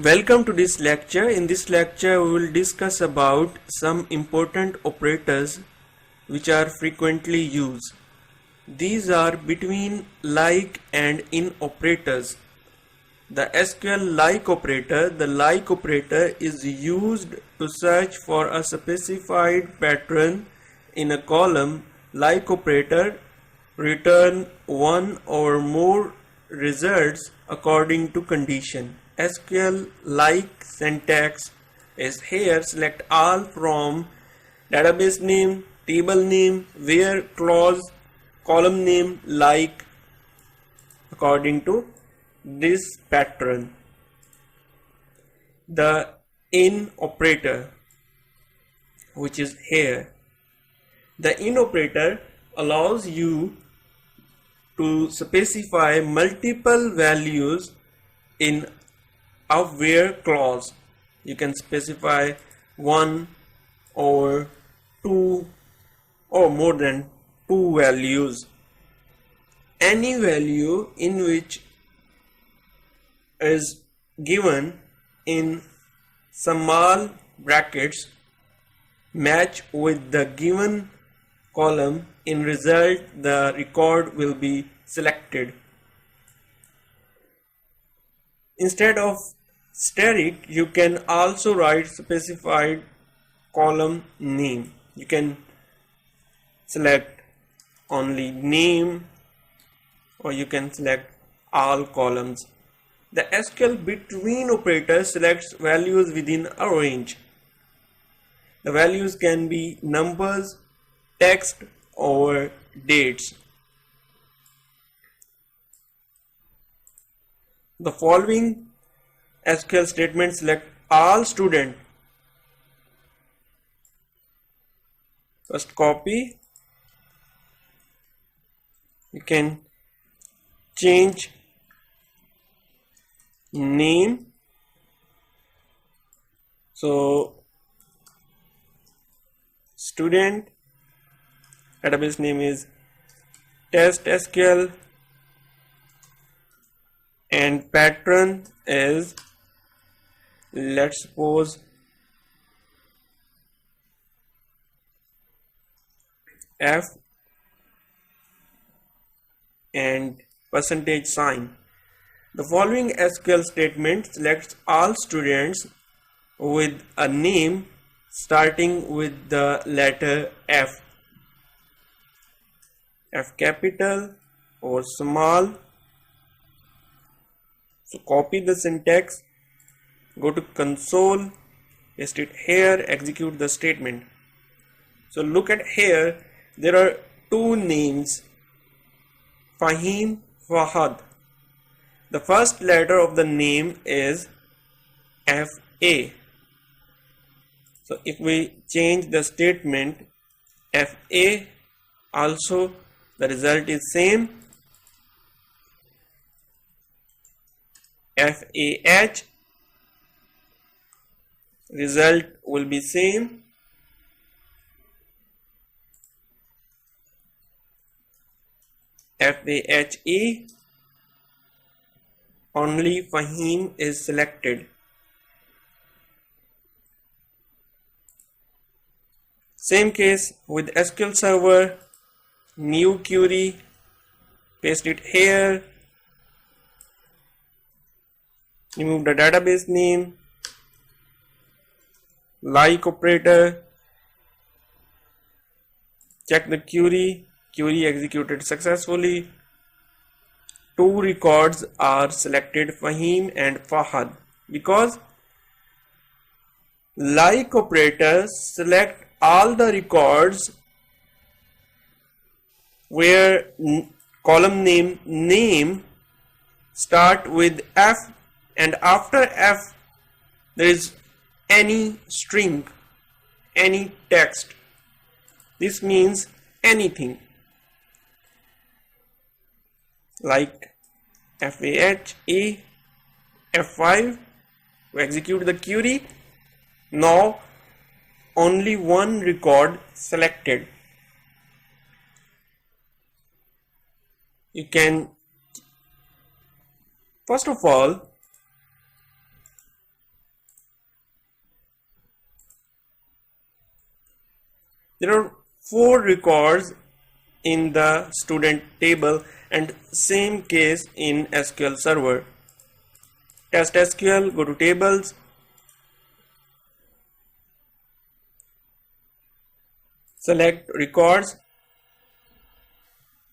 Welcome to this lecture. In this lecture we will discuss about some important operators which are frequently used. These are between like and in operators. The SQL like operator. The like operator is used to search for a specified pattern in a column. Like operator return one or more results according to condition. SQL like syntax is here. Select all from database name, table name, where clause, column name, like according to this pattern. The in operator, which is here. The in operator allows you to specify multiple values in a where clause. You can specify one or two or more than two values. Any value in which is given in small brackets match with the given column. In result, the record will be selected. Instead of static, you can also write specified column name. You can select only name or you can select all columns. The SQL between operator selects values within a range. The values can be numbers, text, or dates. The following SQL statements select all student. First copy. You can change name. So student database name is test SQL and pattern is, let's suppose, F and percentage sign. The following SQL statement selects all students with a name starting with the letter F. F capital or small. So copy the syntax, go to console, paste it here, execute the statement. So look at here, there are two names, Fahim, Fahad. The first letter of the name is FA. So if we change the statement FA, also the result is same. FAH, result will be same. FAHE, only Fahim is selected. Same case with SQL Server, new query, paste it here, remove the database name, like operator, check the query executed successfully. Two records are selected, Fahim and Fahad, because like operator select all the records where column name start with F and after F there is any string, any text. This means anything like FAHE, F5. We execute the query. Now only one record selected. You can, first of all, There are 4 records in the student table, and same case in SQL Server. Test SQL, go to tables, select records.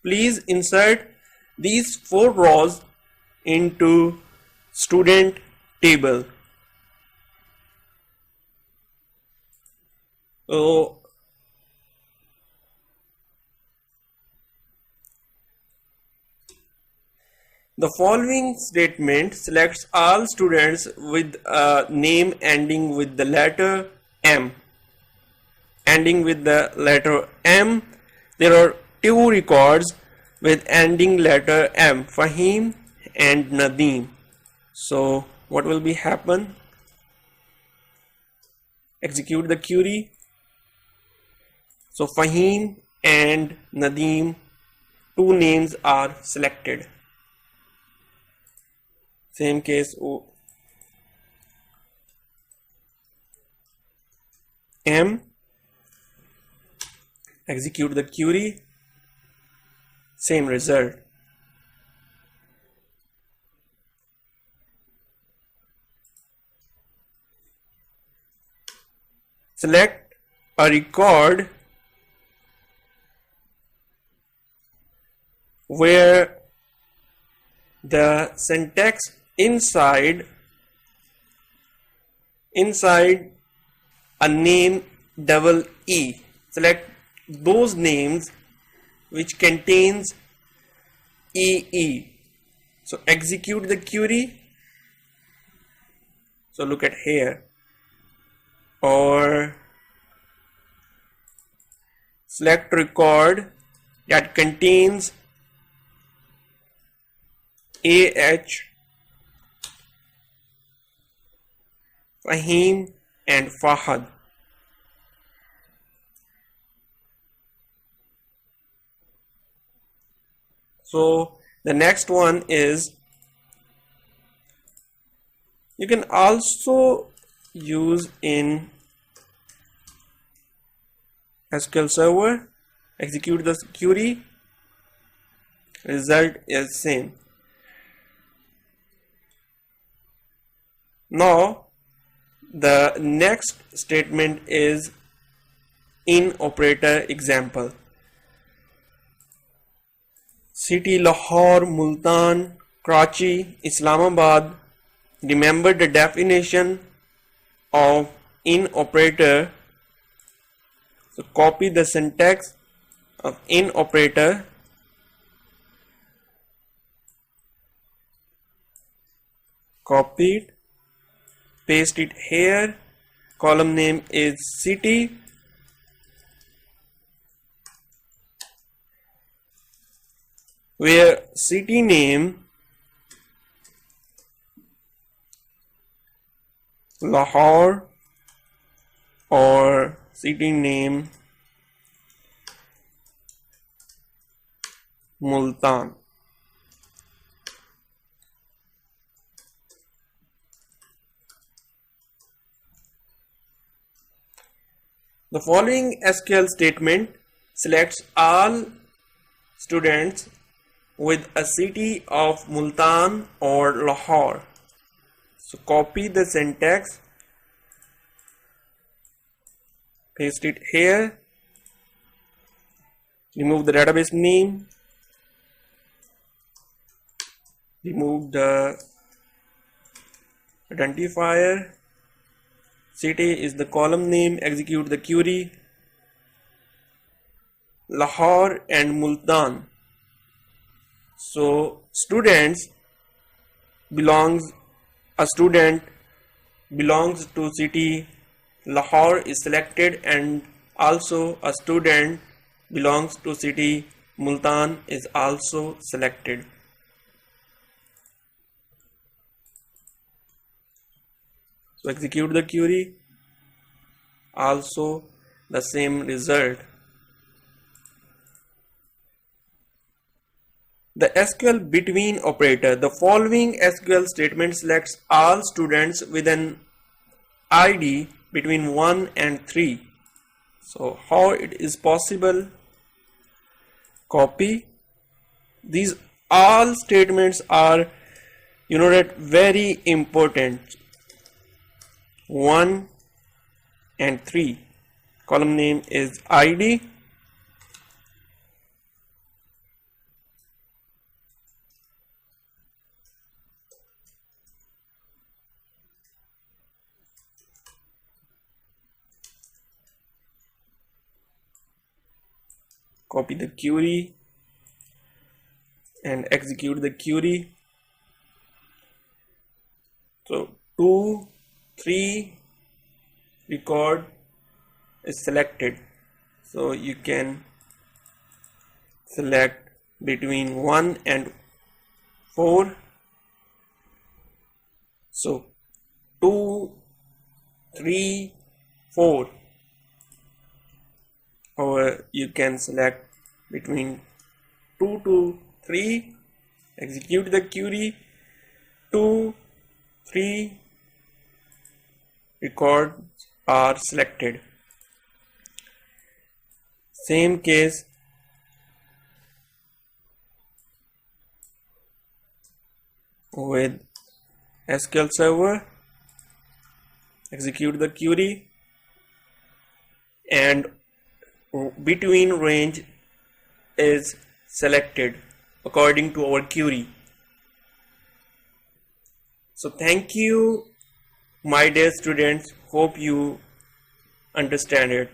Please insert these 4 rows into student table. So the following statement selects all students with a name ending with the letter M. Ending with the letter M, there are 2 records with ending letter M, Fahim and Nadeem. So what will be happen? Execute the query. So Fahim and Nadeem, 2 names are selected. Same case M. Execute the query. Same result. Select a record where the syntax inside a name double E. Select those names which contains EE. So execute the query. So look at here. Or select record that contains AH, Fahim and Fahad. So the next one is, you can also use in SQL Server. Execute the query. Result is same. Now the next statement is in operator example. City Lahore, Multan, Karachi, Islamabad. Remember the definition of in operator. So copy the syntax of in operator. Copy it. Paste it here. Column name is city. Where city name Lahore or city name Multan. The following SQL statement selects all students with a city of Multan or Lahore. So copy the syntax, paste it here, remove the database name, remove the identifier, city is the column name, execute the query. Lahore and Multan. So students a student belongs to city Lahore is selected, and also a student belongs to city Multan is also selected. So execute the query, also the same result. The SQL between operator. The following SQL statement selects all students with an ID between 1 and 3. So how it is possible? Copy. These all statements are, you know, that very important. 1 and 3. Column name is ID. Copy the query and execute the query. So 2, 3 record is selected. So you can select between 1 and 4. So 2, 3, 4. Or you can select between 2 to 3, execute the query. 2, 3 records are selected. Same case with SQL Server. Execute the query and between range is selected according to our query. So thank you, my dear students. Hope you understand it.